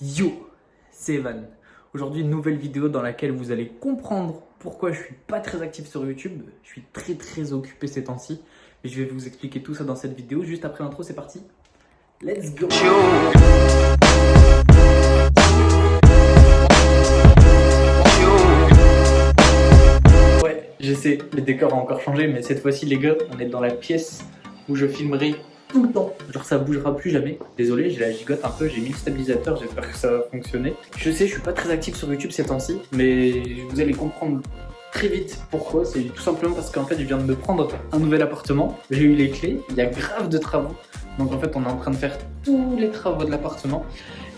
Yo, c'est Evan. Aujourd'hui, une nouvelle vidéo dans laquelle vous allez comprendre pourquoi je suis pas très actif sur YouTube. Je suis très occupé ces temps-ci. Mais je vais vous expliquer tout ça dans cette vidéo. Juste après l'intro, c'est parti. Let's go! Ouais, je sais, le décor a encore changé, mais cette fois-ci, les gars, on est dans la pièce où je filmerai tout le temps. Genre ça bougera plus jamais. Désolé, j'ai la gigote un peu, j'ai mis le stabilisateur, j'espère que ça va fonctionner. Je sais, je suis pas très actif sur YouTube ces temps-ci, mais vous allez comprendre très vite pourquoi. C'est tout simplement parce qu'en fait, je viens de me prendre un nouvel appartement. J'ai eu les clés, il y a grave de travaux. Donc en fait, on est en train de faire tous les travaux de l'appartement.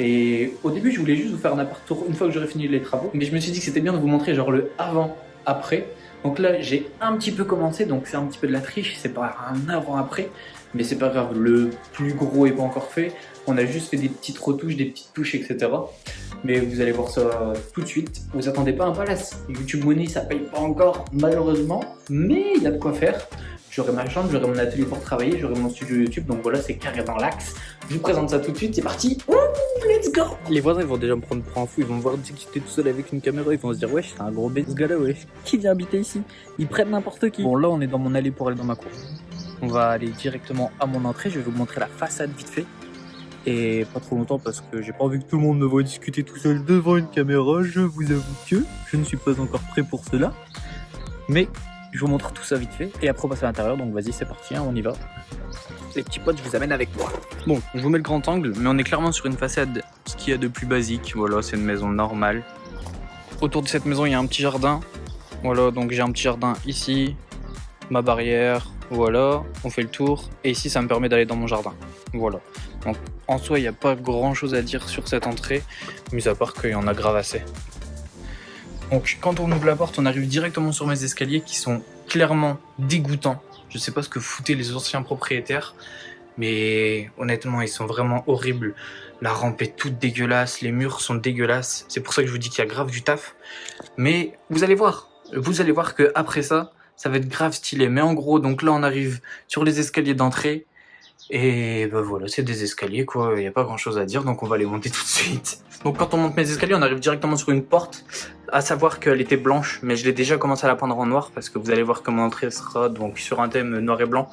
Et au début, je voulais juste vous faire un appart tour une fois que j'aurais fini les travaux. Mais je me suis dit que c'était bien de vous montrer genre le avant-après. Donc là, j'ai un petit peu commencé, donc c'est un petit peu de la triche, c'est pas un avant-après. Mais c'est pas grave, le plus gros est pas encore fait. On a juste fait des petites retouches, des petites touches, etc. Mais vous allez voir ça tout de suite. Vous attendez pas un palace. YouTube Money, ça paye pas encore, malheureusement. Mais il y a de quoi faire. J'aurai ma chambre, j'aurai mon atelier pour travailler, j'aurai mon studio YouTube. Donc voilà, c'est carré dans l'axe. Je vous présente ça tout de suite, c'est parti. Ouh, let's go. Les voisins, ils vont déjà me prendre pour un fou. Ils vont me voir discuter tout seul avec une caméra. Ils vont se dire, wesh, c'est un gros bête ce gars-là, wesh. Qui vient habiter ici? Ils prennent n'importe qui. Bon, là, on est dans mon allée pour aller dans ma cour. On va aller directement à mon entrée, je vais vous montrer la façade vite fait. Et pas trop longtemps parce que j'ai pas envie que tout le monde me voit discuter tout seul devant une caméra. Je vous avoue que je ne suis pas encore prêt pour cela. Mais je vous montre tout ça vite fait. Et après on passe à l'intérieur, donc vas-y c'est parti, hein, on y va. Les petits potes, je vous amène avec moi. Bon, je vous mets le grand angle, mais on est clairement sur une façade, ce qu'il y a de plus basique. Voilà, c'est une maison normale. Autour de cette maison, il y a un petit jardin. Voilà, donc j'ai un petit jardin ici, ma barrière. Voilà, on fait le tour et ici ça me permet d'aller dans mon jardin. Voilà, donc en soi il n'y a pas grand chose à dire sur cette entrée, mis à part qu'il y en a grave assez. Donc quand on ouvre la porte, on arrive directement sur mes escaliers qui sont clairement dégoûtants. Je sais pas ce que foutaient les anciens propriétaires, mais honnêtement ils sont vraiment horribles. La rampe est toute dégueulasse, les murs sont dégueulasses, c'est pour ça que je vous dis qu'il y a grave du taf. Mais vous allez voir que après ça va être grave stylé. Mais en gros, donc là, on arrive sur les escaliers d'entrée. Et bah voilà, c'est des escaliers, quoi. Il n'y a pas grand chose à dire, donc on va les monter tout de suite. Donc quand on monte mes escaliers, on arrive directement sur une porte. À savoir qu'elle était blanche, mais je l'ai déjà commencé à la peindre en noir. Parce que vous allez voir que mon entrée sera donc sur un thème noir et blanc.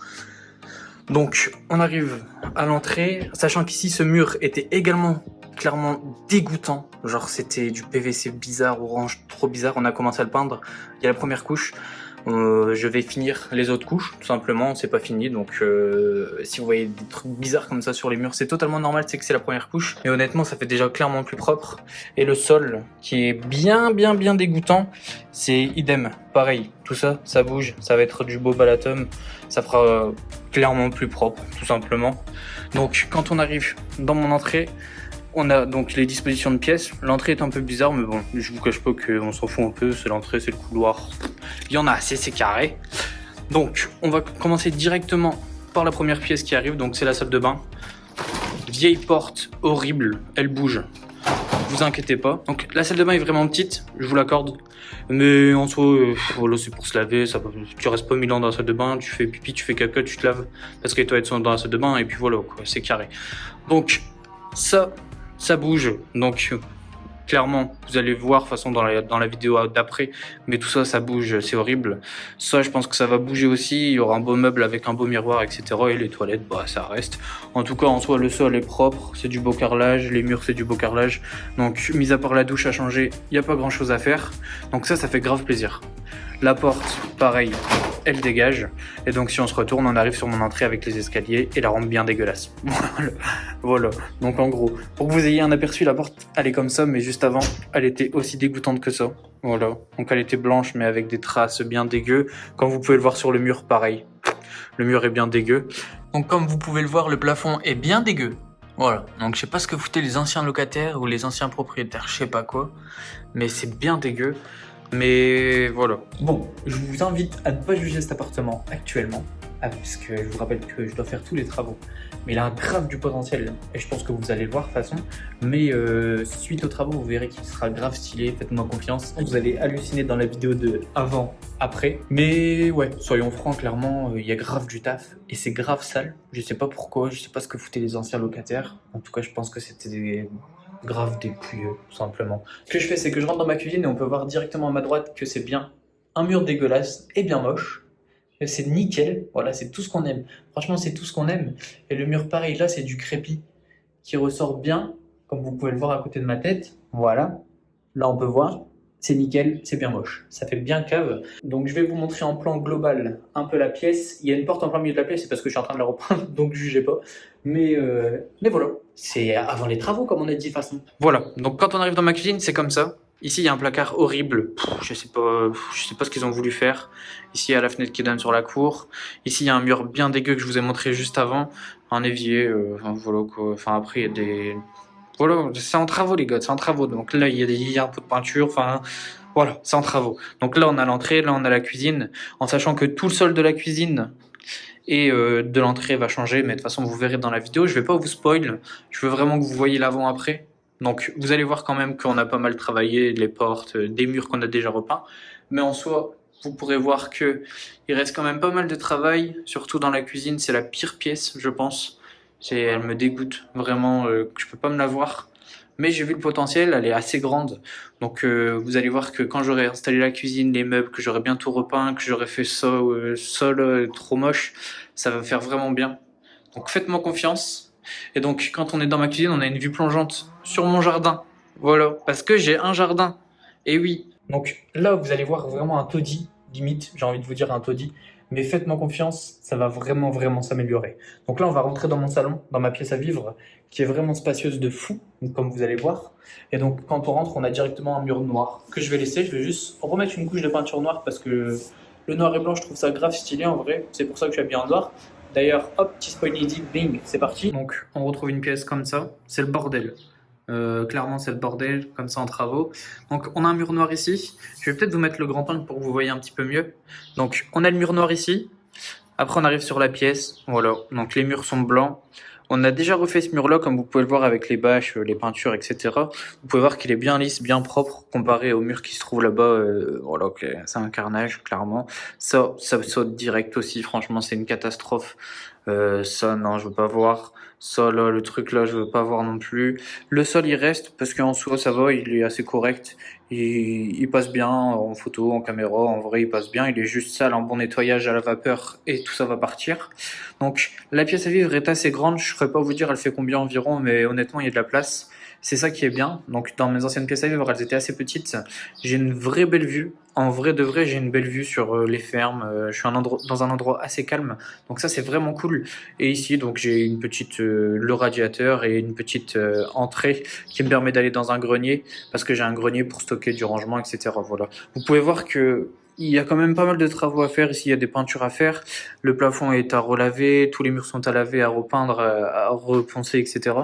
Donc on arrive à l'entrée, sachant qu'ici, ce mur était également clairement dégoûtant. Genre c'était du PVC bizarre, orange, trop bizarre. On a commencé à le peindre. Il y a la première couche. Je vais finir les autres couches, tout simplement, c'est pas fini, donc si vous voyez des trucs bizarres comme ça sur les murs, c'est totalement normal, c'est que c'est la première couche, mais honnêtement ça fait déjà clairement plus propre, et le sol, qui est bien dégoûtant, c'est idem, pareil, tout ça, ça bouge, ça va être du beau balatum, ça fera clairement plus propre, tout simplement. Donc quand on arrive dans mon entrée, on a donc les dispositions de pièces. L'entrée est un peu bizarre, mais bon, je vous cache pas qu'on s'en fout un peu. C'est l'entrée, c'est le couloir. Il y en a assez, c'est carré. Donc, on va commencer directement par la première pièce qui arrive. Donc, c'est la salle de bain. Vieille porte, horrible. Elle bouge. Vous inquiétez pas. Donc, la salle de bain est vraiment petite, je vous l'accorde. Mais en soi, voilà, c'est pour se laver. Tu restes pas 1000 ans dans la salle de bain. Tu fais pipi, tu fais caca, tu te laves. Parce que les toilettes sont dans la salle de bain. Et puis voilà, quoi, c'est carré. Donc, ça bouge, donc clairement vous allez voir de toute façon dans la vidéo d'après, mais tout ça ça bouge, c'est horrible. Ça je pense que ça va bouger aussi, il y aura un beau meuble avec un beau miroir, etc. Et les toilettes, bah ça reste. En tout cas en soi le sol est propre, c'est du beau carrelage, les murs c'est du beau carrelage, donc mis à part la douche à changer, il n'y a pas grand chose à faire, donc ça fait grave plaisir. La porte, pareil, elle dégage. Et donc si on se retourne, on arrive sur mon entrée avec les escaliers et la rampe bien dégueulasse. Voilà. Donc en gros, pour que vous ayez un aperçu, la porte, elle est comme ça, mais juste avant, elle était aussi dégoûtante que ça. Voilà. Donc elle était blanche, mais avec des traces bien dégueu. Comme vous pouvez le voir sur le mur, pareil. Le mur est bien dégueu. Donc comme vous pouvez le voir, le plafond est bien dégueu. Voilà, donc je sais pas ce que foutaient les anciens locataires ou les anciens propriétaires, je sais pas quoi, mais c'est bien dégueu. Mais voilà. Bon, je vous invite à ne pas juger cet appartement actuellement, parce que je vous rappelle que je dois faire tous les travaux. Mais il a grave du potentiel, et je pense que vous allez le voir de toute façon. Mais suite aux travaux, vous verrez qu'il sera grave stylé, faites-moi confiance. Vous allez halluciner dans la vidéo de avant, après. Mais ouais, soyons francs, clairement, il y a grave du taf, et c'est grave sale. Je sais pas pourquoi, je sais pas ce que foutaient les anciens locataires. En tout cas, je pense que c'était grave dépouilleux, tout simplement. Ce que je fais, c'est que je rentre dans ma cuisine et on peut voir directement à ma droite que c'est bien un mur dégueulasse et bien moche. Et c'est nickel, voilà, c'est tout ce qu'on aime. Franchement, c'est tout ce qu'on aime. Et le mur, pareil, là, c'est du crépi qui ressort bien, comme vous pouvez le voir à côté de ma tête. Voilà, là, on peut voir. C'est nickel, c'est bien moche. Ça fait bien cave. Donc je vais vous montrer en plan global un peu la pièce. Il y a une porte en plein milieu de la pièce, c'est parce que je suis en train de la repeindre, donc jugez pas. Mais voilà, c'est avant les travaux comme on a dit de toute façon. Voilà, donc quand on arrive dans ma cuisine, c'est comme ça. Ici, il y a un placard horrible. Je sais pas ce qu'ils ont voulu faire. Ici, il y a la fenêtre qui donne sur la cour. Ici, il y a un mur bien dégueu que je vous ai montré juste avant. Un évier, enfin voilà quoi. Enfin après, il y a des... Voilà, c'est en travaux les gars, c'est en travaux. Donc là, il y a un pot de peinture, enfin voilà, c'est en travaux. Donc là, on a l'entrée, là, on a la cuisine, en sachant que tout le sol de la cuisine et de l'entrée va changer, mais de toute façon, vous verrez dans la vidéo. Je vais pas vous spoil, je veux vraiment que vous voyez l'avant-après. Donc vous allez voir quand même qu'on a pas mal travaillé, les portes, des murs qu'on a déjà repeints. Mais en soi, vous pourrez voir que il reste quand même pas mal de travail, surtout dans la cuisine. C'est la pire pièce, je pense. Elle me dégoûte vraiment, que je peux pas me la voir. Mais j'ai vu le potentiel, elle est assez grande. Donc vous allez voir que quand j'aurai installé la cuisine, les meubles, que j'aurai bien tout repeint, que j'aurai fait ça, sol trop moche, ça va faire vraiment bien. Donc faites-moi confiance. Et donc quand on est dans ma cuisine, on a une vue plongeante sur mon jardin. Voilà, parce que j'ai un jardin. Et oui. Donc là, vous allez voir vraiment un taudis, limite, j'ai envie de vous dire un taudis. Mais faites-moi confiance, ça va vraiment, vraiment s'améliorer. Donc là, on va rentrer dans mon salon, dans ma pièce à vivre, qui est vraiment spacieuse de fou, comme vous allez voir. Et donc, quand on rentre, on a directement un mur noir que je vais laisser. Je vais juste remettre une couche de peinture noire parce que le noir et blanc, je trouve ça grave stylé en vrai. C'est pour ça que je suis habillé en noir. D'ailleurs, hop, petit spoil inédit, bing, c'est parti. Donc, on retrouve une pièce comme ça. C'est le bordel. Clairement, c'est le bordel, comme ça en travaux. Donc, on a un mur noir ici. Je vais peut-être vous mettre le grand angle pour que vous voyez un petit peu mieux. Donc, on a le mur noir ici. Après, on arrive sur la pièce. Voilà. Donc, les murs sont blancs. On a déjà refait ce mur-là, comme vous pouvez le voir avec les bâches, les peintures, etc. Vous pouvez voir qu'il est bien lisse, bien propre, comparé au mur qui se trouve là-bas. Voilà, okay. C'est un carnage, clairement. Ça saute direct aussi. Franchement, c'est une catastrophe. Ça, non, je veux pas voir. Ça, là, le truc là, je veux pas voir non plus. Le sol, il reste parce qu'en soi, ça va, il est assez correct. Il passe bien en photo, en caméra. En vrai, il passe bien. Il est juste sale, en bon nettoyage à la vapeur et tout ça va partir. Donc, la pièce à vivre est assez grande. Je ne saurais pas vous dire elle fait combien environ, mais honnêtement, il y a de la place. C'est ça qui est bien. Donc, dans mes anciennes pièces à vivre, elles étaient assez petites. J'ai une vraie belle vue. En vrai de vrai, j'ai une belle vue sur les fermes. Je suis dans un endroit assez calme. Donc ça, c'est vraiment cool. Et ici, donc j'ai une petite le radiateur et une petite entrée qui me permet d'aller dans un grenier parce que j'ai un grenier pour stocker du rangement, etc. Voilà. Vous pouvez voir que il y a quand même pas mal de travaux à faire. Ici, il y a des peintures à faire. Le plafond est à relaver, tous les murs sont à laver, à repeindre, à reponcer, etc.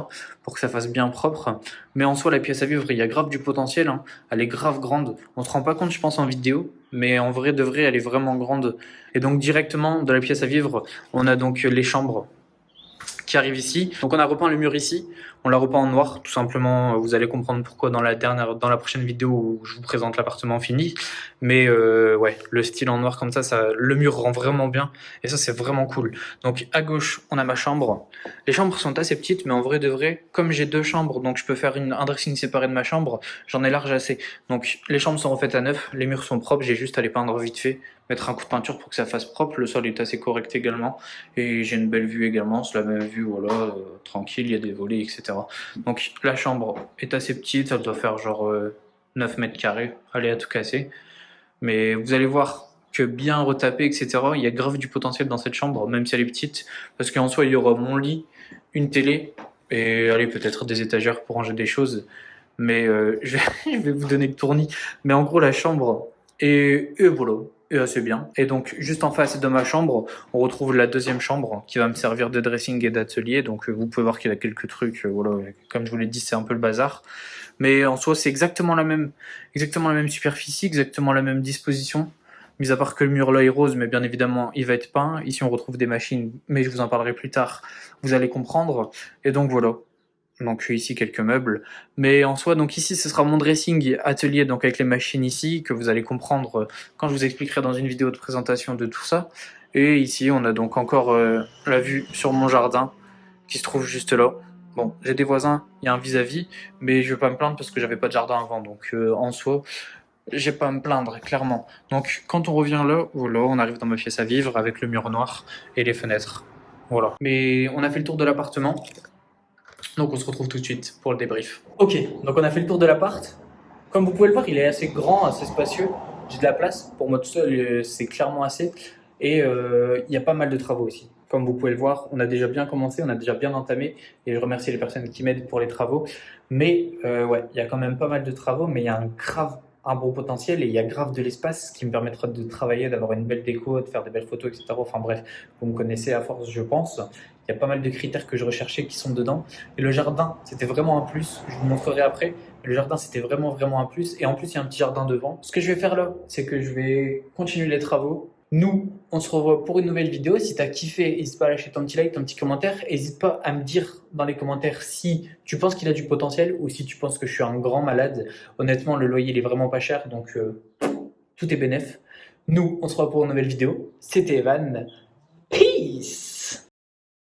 pour que ça fasse bien propre. Mais en soi, la pièce à vivre, il y a grave du potentiel. Hein. Elle est grave grande. On se rend pas compte, je pense, en vidéo, mais en vrai de vrai, elle est vraiment grande. Et donc directement dans la pièce à vivre, on a donc les chambres qui arrivent ici. Donc on a repeint le mur ici, on l'a repeint en noir, tout simplement. Vous allez comprendre pourquoi dans la prochaine vidéo où je vous présente l'appartement fini. Mais ouais, le style en noir comme ça, le mur rend vraiment bien. Et ça, c'est vraiment cool. Donc à gauche, on a ma chambre. Les chambres sont assez petites, mais en vrai de vrai, comme j'ai deux chambres, donc je peux faire un dressing séparé de ma chambre, j'en ai large assez. Donc les chambres sont refaites à neuf, les murs sont propres, j'ai juste à les peindre vite fait, mettre un coup de peinture pour que ça fasse propre. Le sol est assez correct également. Et j'ai une belle vue également, c'est la même vue, voilà, tranquille, il y a des volets, etc. Donc la chambre est assez petite, elle doit faire genre 9 mètres carrés, elle est à tout casser. Mais vous allez voir que bien retapé, etc., il y a grave du potentiel dans cette chambre, même si elle est petite, parce qu'en soi, il y aura mon lit, une télé, et allez, peut-être des étagères pour ranger des choses. Mais je vais vous donner le tournis. Mais en gros, la chambre est voilà, est assez bien. Et donc, juste en face de ma chambre, on retrouve la deuxième chambre qui va me servir de dressing et d'atelier. Donc, vous pouvez voir qu'il y a quelques trucs. Voilà, comme je vous l'ai dit, c'est un peu le bazar. Mais en soi, c'est exactement la même superficie, exactement la même disposition. Mis à part que le mur là est rose, mais bien évidemment, il va être peint. Ici, on retrouve des machines, mais je vous en parlerai plus tard. Vous allez comprendre. Et donc, voilà. Donc ici quelques meubles, mais en soi donc ici ce sera mon dressing atelier donc avec les machines ici que vous allez comprendre quand je vous expliquerai dans une vidéo de présentation de tout ça. Et ici on a donc encore la vue sur mon jardin qui se trouve juste là. Bon, j'ai des voisins, il y a un vis-à-vis, mais je vais pas me plaindre parce que j'avais pas de jardin avant, donc en soi, j'ai pas à me plaindre, clairement. Donc quand on revient là, voilà, on arrive dans ma pièce à vivre avec le mur noir et les fenêtres. Voilà. Mais on a fait le tour de l'appartement, donc on se retrouve tout de suite pour le débrief. Ok, donc on a fait le tour de l'appart. Comme vous pouvez le voir, il est assez grand, assez spacieux. J'ai de la place. Pour moi tout seul, c'est clairement assez. Et il y a pas mal de travaux aussi. Comme vous pouvez le voir, on a déjà bien commencé, on a déjà bien entamé. Et je remercie les personnes qui m'aident pour les travaux. Mais ouais, il y a quand même pas mal de travaux, mais il y a un gros potentiel et il y a grave de l'espace qui me permettra de travailler, d'avoir une belle déco, de faire des belles photos, etc. Enfin bref, vous me connaissez à force, je pense. Il y a pas mal de critères que je recherchais qui sont dedans. Et le jardin, c'était vraiment un plus. Je vous montrerai après. Le jardin, c'était vraiment, vraiment un plus. Et en plus, il y a un petit jardin devant. Ce que je vais faire là, c'est que je vais continuer les travaux. Nous, on se revoit pour une nouvelle vidéo. Si tu as kiffé, n'hésite pas à lâcher ton petit like, ton petit commentaire. N'hésite pas à me dire dans les commentaires si tu penses qu'il a du potentiel ou si tu penses que je suis un grand malade. Honnêtement, le loyer, il est vraiment pas cher. Donc, tout est bénef. Nous, on se revoit pour une nouvelle vidéo. C'était Evan. Peace!